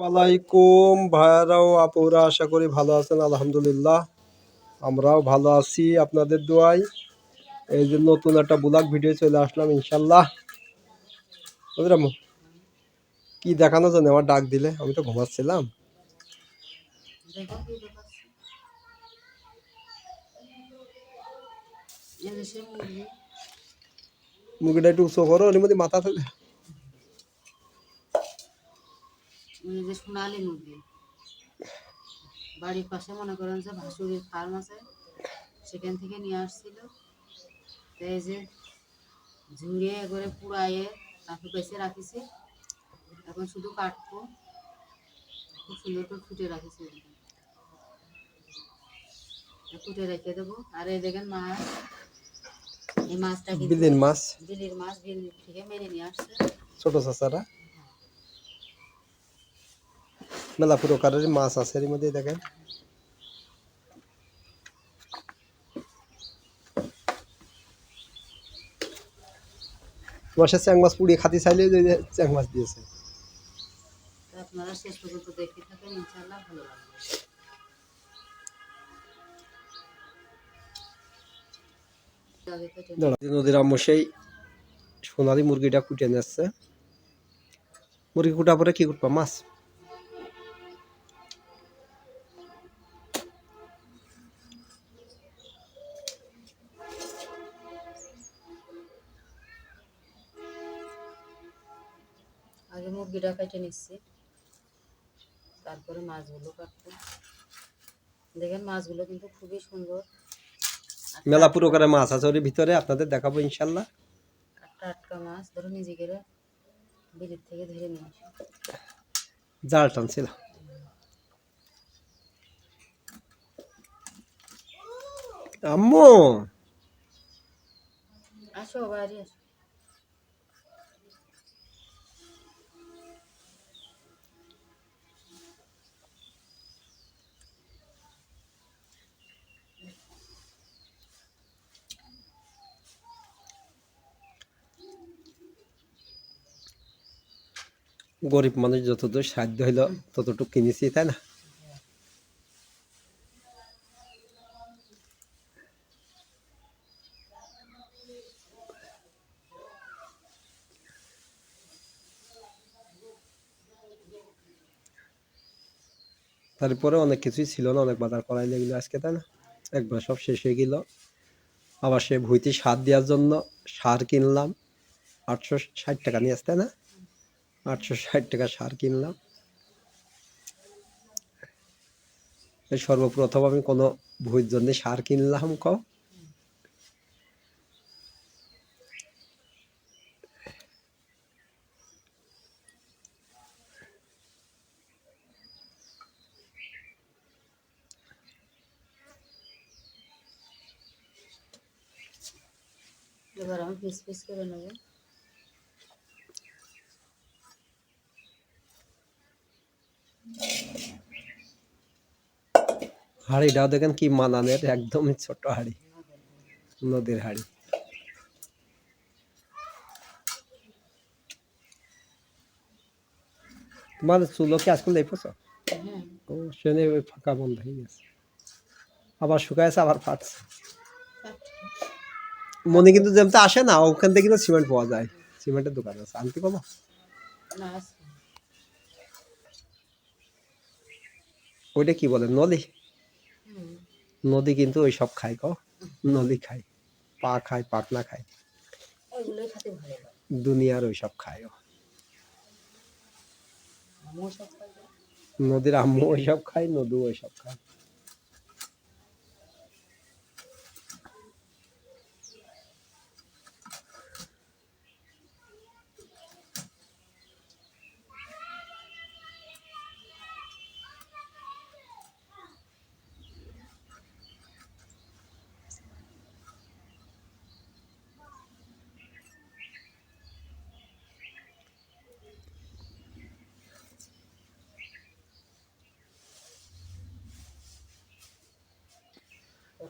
ওয়ালাইকুম ভাইরাও আপুরা, আশা করি ভালো আছেন। আলহামদুলিল্লাহ আমরাও ভালো আছি আপনাদের দোয়ায়। এই যে নতুন একটা ব্লগ ভিডিও চলে আসলাম ইনশাল্লাহ। বুঝলাম কি দেখানো জানে, আমার ডাক দিলে আমি তো ঘুমাচ্ছিলাম। মুরগিটা একটু উঁচু করো, ওর মধ্যে মাথা ফেলে। সোনালী মুরগি বাড়ির পাশে মনে করেন যে ভাসুরির ফার্ম আছে, সেখান থেকে নিয়ে আসছিল। এই যে ঝুড়িয়ে করে পুড়াইয়ে তারপর বেছে রাখিছি। এখন শুধু কাটবো, খুব সুন্দর করে ফুটে রাখিছি, ফুটে রেখে দেবো। আর এই দেখেন মাছ, এই মাছটা বিলির মাছ, বিলির মাছ, বিল থেকে মেরে নিয়ে আসছে ছোট চাচারা। মেলা প্রকারের মাছ আছে এর মধ্যে দেখেন। তোমার সে চ্যাং মাছ পুড়িয়ে খাতি চাইলে চ্যাং মাছ দিয়েছে। আপনারা শেষ পর্যন্ত দেখতে থাকেন, ইনশাআল্লাহ ভালো লাগবে। নদীর আম্মু সেই সোনালি মুরগিটা কুটে নিচ্ছে। মুরগি কুটা পরে কি করবা? মাছ। আগে মুরগিটা কেটে নিচ্ছি, তারপরে মাছগুলো কাটবো। দেখেন মাছগুলো কিন্তু খুবই সুন্দর, মেলা প্রকারের মাছ আছে ওর ভিতরে, আপনাদের দেখাবো ইনশাল্লাহ। টাটকা মাছ ধরো নিজে করে বিলের থেকে ধরে নিয়ে আসি। জাল টানছিল। আম্মু আসো বাড়ি আসো। গরিব মানুষ যতদূর সাধ্য হইল ততটুকু কিনেছি, তাই না? তারপরে অনেক কিছুই ছিল না, অনেক বাজার করাই লেগেছিল আজকে, তাই না? একবার সব শেষ হয়ে গেল। আবার সে ভুইতে সার দেওয়ার জন্য সার কিনলাম 860 টাকা নিয়ে আসতে, না 860 টাকা সার কিনলাম। এই সর্বপ্রথম আমি কোনো ভুঁইর জন্য সার কিনলাম। এবার আমি পিস পিস করে নেবো। হাঁড়িটাও দেখেন কি মানানের, একদমই ছোট হাঁড়ি, নদীর হাঁড়ি। তোমার চুলো কি আজকাল দেখছো? ও সেনে ওই ফাঁকা বন্ধ হয়ে গেছে, আবার শুকাইছে আবার ফাটছে। মনে কিন্তু যেমন আসে না, ওখান থেকে কিন্তু সিমেন্ট পাওয়া যায়, সিমেন্টের দোকান আছে, আনতে পাবো। ওইটা কি বলে, নদী? নদী কিন্তু ওই সব খায়, নদী খায়, পা খায়, পাটনা খায়, দুনিয়ার ওই সব খায়। নদীর আম্মু ওই সব খায়, নদী ওই সব খায়।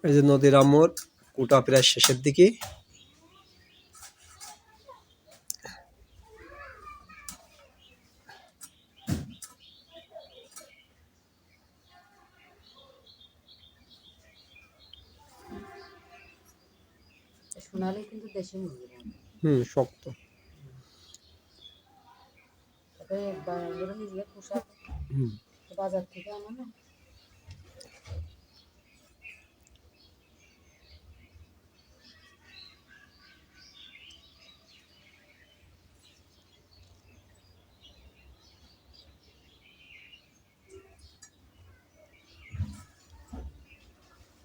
এই যে নদীর আম্মুর কুটা প্রায় শেষের দিকে। সোনালি কিন্তু দেশি মুরগির মতো। শক্ত। তাতে এগুলো নিজে পোষা, হুম। বাজার থেকে আনো না।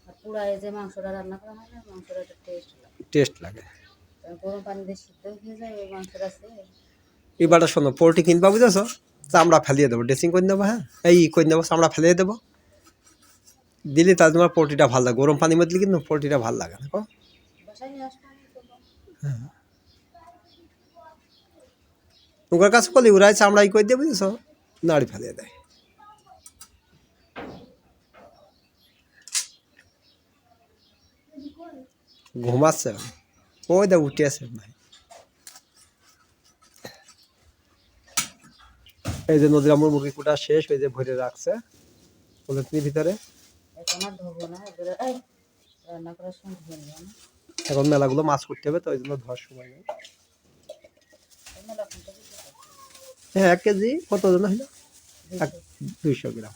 আর পুড়ায় যে মাংসটা রান্না করা হয় না, মাংসটা একটা টেস্ট লাগে। টেস্ট লাগে। গরম পানি দিয়ে সিদ্ধ হয়ে যায় ওই মাংসটা, আছে এবারটা শোনো, পোলট্রি কিনবা বুঝেছো, চামড়া ফেলিয়ে দেবো, ড্রেসিং করে নেবো, হ্যাঁ এই করে নেবো, চামড়া ফেলিয়ে দেবো, দিলে তাহলে তোমার পোলট্রিটা ভালো লাগে। গরম পানির মধ্যে কিন্তু পোলট্রিটা ভালো লাগে না। বাসায় নিয়ে আসবো আমি করবো। ওর কাছে করলে ওরাই চামড়াই করে দিয়ে বুঝেছো, নাড়ি ফেলিয়ে দেয়। ঘুমাচ্ছে ওই দা উঠে আছে ভাই। এই যে নদীর আমার মুখে কুটা শেষ, ওই যে ভরে রাখছে পলিথিনের ভিতরে। এখন আর ধোবো না, এবারে এই রান্না করার সময় ধুয়ে নেবো না। এখন মেলাগুলো মাছ করতে হবে, তো ওই জন্য ধোয়ার সময় নেই। মেলা কোনটা দিতে হবে? হ্যাঁ 1 কেজি কত জন হলো? 200 গ্রাম।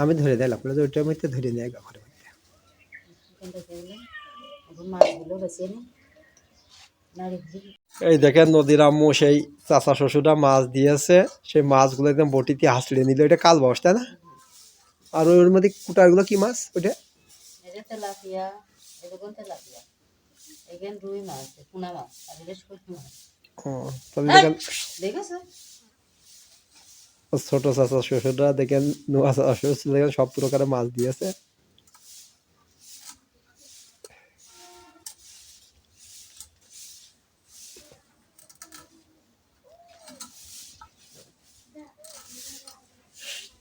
আমি ধরে দিলাম, ওইটার মধ্যে ধরে নিয়ে ঘরে মধ্যে। চিকেনটা দিলাম, এখন মাছগুলো বেছে নিই, নাড়ি দিই। এই দেখেন নদীর আম্মু সেই চাচা শ্বশুররা মাছ দিয়েছে, সেই মাছগুলো একদম বটিতে হাসড়ে নিল। এটা কাল বাস তাই না? আর ওর মধ্যে কুটাগুলো কি মাছ ওইটা? এটা তেলাপিয়া, এরকম তেলাপিয়া, এখানে রুই মাছ, পোনা মাছ, আর এটা শুকনো মাছ। ও তাহলে দেখেন দেখেছো? ছোট চাচা শ্বশুররা দেখেন, নোয়া চাচা শ্বশুর দেখেন সব প্রকারের মাছ দিয়েছে।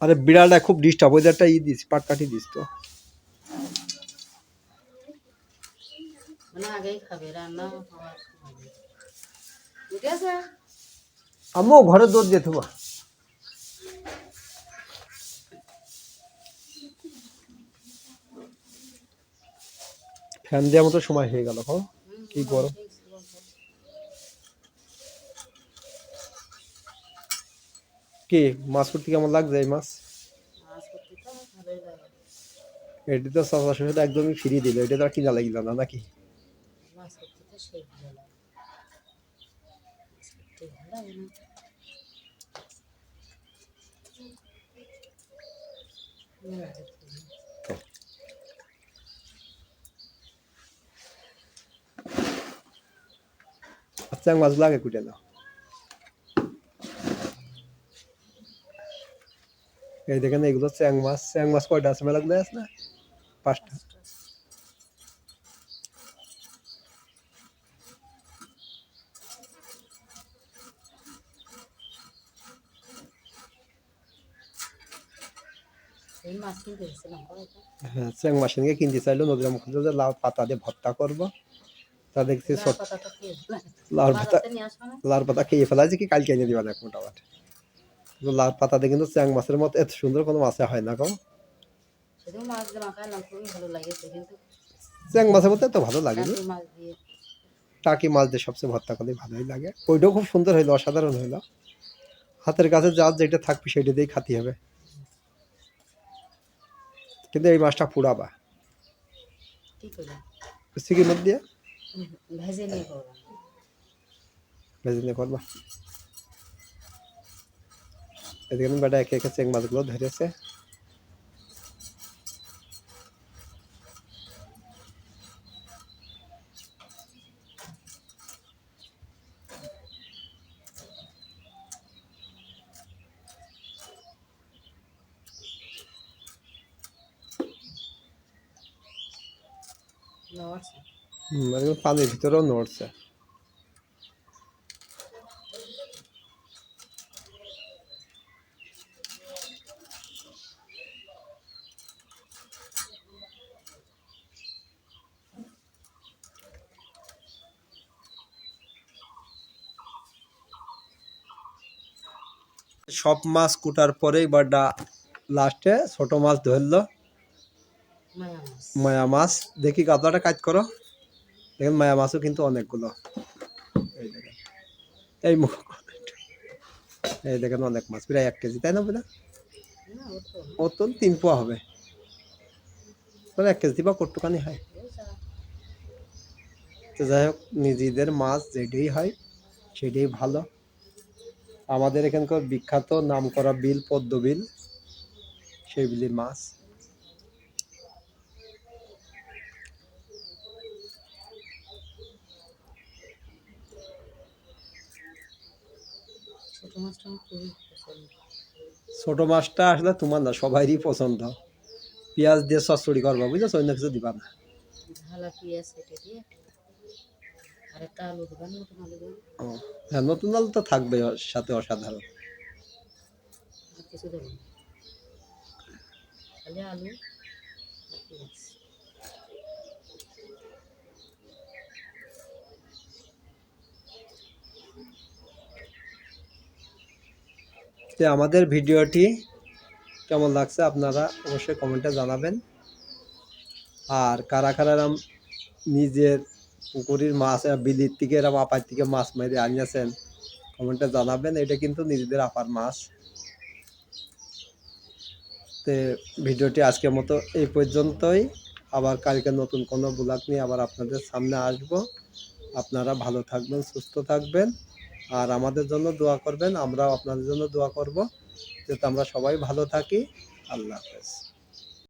আরে বিড়ালটা খুব ডিস্টার্ব, ওই যে একটা দিস পাট কাটি দিস তো। মানে আগেই খাবে, রান্না হওয়ার সময় নেই। ঠিক আছে? আম্মু ঘরে দৌড় দিয়ে থুবা। ফ্যান দেওয়ার মতো সময় হয়ে গেল। কি গরম। কি মাছ করতে কেমন লাগছে এই মাছ? মাছ করতে তো ভালোই লাগে। এটি তো চাচা শ্বশুর একদমই ফ্রি দিল, এটা তো আর কিনা লাগিল না নাকি? মাছ করতে তো সেই ভালো লাগে। মাছ করতে ভালো লাগে না? আচ্ছা মাছগুলো আগে কুটে নাও। এই দেখেন এইগুলো চ্যাং মাছ। চ্যাং মাছ কয়টা আছে? মেলাগুলো আছে না? 5টা। এই মাছ কিনতে গেছিলাম কবে? হ্যাঁ চ্যাং মাছ নিয়ে কিনতে চাইলো, নদীর মুখ যে লাউ পাতা দিয়ে ভর্তা করবো, তা দেখছি লাউ পাতাটা খেয়ে ফেলাই। লাউর পাতা, বাজারতে নিয়ে আসবো না? লাউর পাতা খেয়ে ফেলাইছে কি কালকে এনে দিবা না মোটামুটি। লাউর পাতা দিয়ে কিন্তু চ্যাং মাছের মতো এত সুন্দর কোনো মাছে হয় না। সেদিন মাছ দিয়ে মাখালাম, খুবই ভালো লাগেছে, কিন্তু চ্যাং মাছের মতো এত ভালো লাগে না। টাকি মাছ দিয়ে টাকি মাছ দিয়ে সবচেয়ে ভর্তা করলে ভালোই লাগে। ওইটাও খুব সুন্দর হইলো, অসাধারণ হইলো। হাতের কাছে যার যেটা থাকবে সেটা দিয়েই খাতে হবে। কিন্তু এই মাছটা পুড়াবা কি করলাম, চিকেনের দিয়ে ভেজে নিয়ে করলাম। ভেজে নিয়ে করবা। এদিকে বেটা একে একে চেং মাছগুলো ধরেছে। নড়ছে। একদম পানির ভিতরেও নড়ছে। সব মাছ কুটার পরে এবার লাস্টে ছোট মাছ ধরলো, মায়া মাছ। মায়া মাছ। দেখি গাবলাটা কাজ করো। দেখেন মায়া মাছও কিন্তু অনেকগুলো, এই দেখেন, এই মুখ, এই দেখেন অনেক মাছ, প্রায় 1 কেজি, তাই না বুঝা? না ওর তো ও তো 3 পোয়া হবে, 1 কেজি বা কটুকানি হয়। ওই যা তো যাই হোক, নিজেদের মাছ যেটাই হয় সেটাই ভালো। আমাদের এখানকার বিখ্যাত নামকরা বিল পদ্ম বিল, সেই বিলের মাছ। ছোট মাছটা আমার খুবই পছন্দ। ছোট মাছটা আসলে তোমার না, সবারই পছন্দ। পেঁয়াজ দিয়ে চচ্চড়ি করবা, বুঝেছো, অন্য কিছু দিবা না। ঢালা পেঁয়াজ কেটে দিয়ে আর একটা আলু দেবেন, নতুন আলু দেবেন, ও হ্যাঁ, নতুন আলু তো থাকবে ওর সাথে, অসাধারণ। আর কিছু দেবেন না, খালি আলু আর পেঁয়াজ। তো আমাদের ভিডিওটি কেমন লাগছে আপনারা অবশ্যই কমেন্টে জানাবেন। আর কারা কারা এরম নিজের পুকুরের মাছ বিলির থেকে এরম আপার থেকে মাছ মেরে আনিয়েছেন কমেন্টে জানাবেন। এটা কিন্তু নিজেদের আপার মাছ। তো ভিডিওটি আজকের মতো এই পর্যন্তই। আবার কালকে নতুন কোনো ব্লগ নিয়ে আবার আপনাদের সামনে আসব। আপনারা ভালো থাকবেন, সুস্থ থাকবেন, আর আমাদের জন্য দোয়া করবেন। আমরাও আপনাদের জন্য দোয়া করব যাতে আমরা সবাই ভালো থাকি। আল্লাহ হাফেজ।